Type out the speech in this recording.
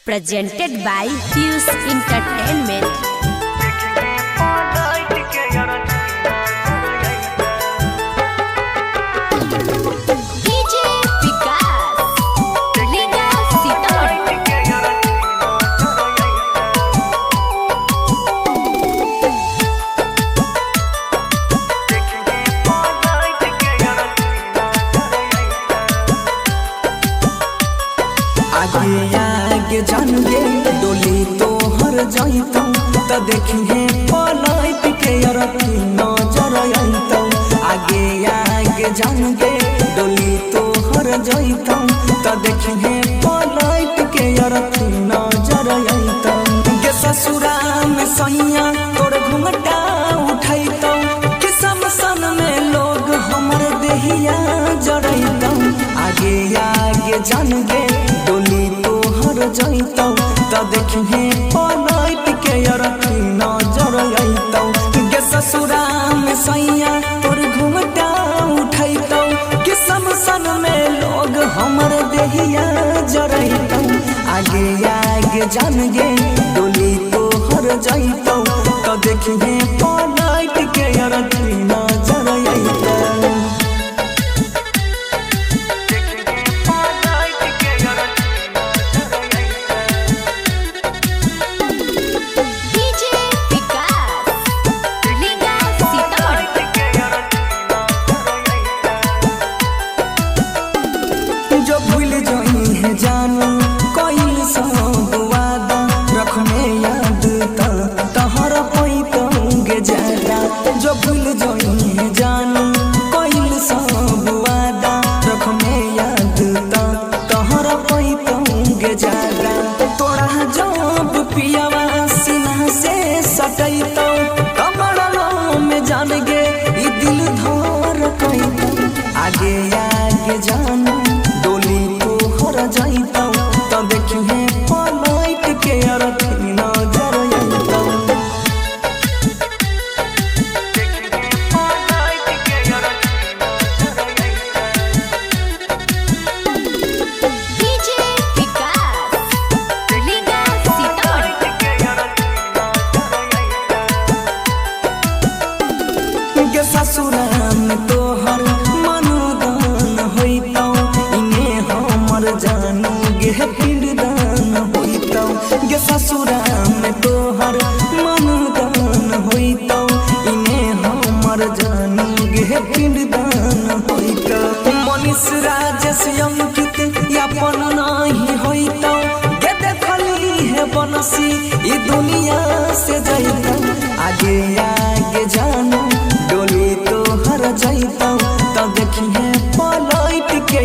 presented by Fuse Entertainment. DJ Vikas, Liga Sitamarhi. आगे आगे जानुगे डोली तो हर जाइतो त देखिए पलट के अरती नजर आइतो। आगे आगे जानुगे डोली तो हर जाइतो त देखिए पलट के अरती नजर आइतो। के ससुरा में सैया तोर घुमटा उठाइतो कि समसन में लोग हमर देहिया जरइतो। आगे आगे जानुगे डोली तो हर जाइतो त देखिए पलट के अरती नजर आइतो। के ससुरा में सैया तोर घुमटा उठाइतो कि समसन में लोग हमर देहिया जरइतो। आगे आगे जान गे डोली तो हर जाइतो त देखिए पलट के अरती नजर आइतो। DJ Vikas, Liga Sitamarhi. जो भूल जाई है जानू कोई सब वादा रखने याद तहर पैतोगे ज्यादा। जो भूल जाई है जानू कोई सब वादा रखने याद तहर पैतोगे ज्यादा। तोरा जब पियावा सीना से सटैतो कमरों में जान गे ई दिल धर कैतो। आगे आगे जानू डोली तो हर जाइतो त देखिए पलट के अरती नजर आइतो। DJ Vikas, Liga Sitamarhi. के ससुरा में तोहर मनोदान होइतो इने हमर जानू गे पिंडदान होइतो। गे ससुरा में तोहर मनोदान होइतो इने हमर जानू गे पिंडदान होइतो। मनीष राजेश अंकित यापन नहीं होइतो गे देखली है बनसी ई दुनिया से जाइतो। आगे आगे जानू डोली तो हर जाइतो त देखिए पलट के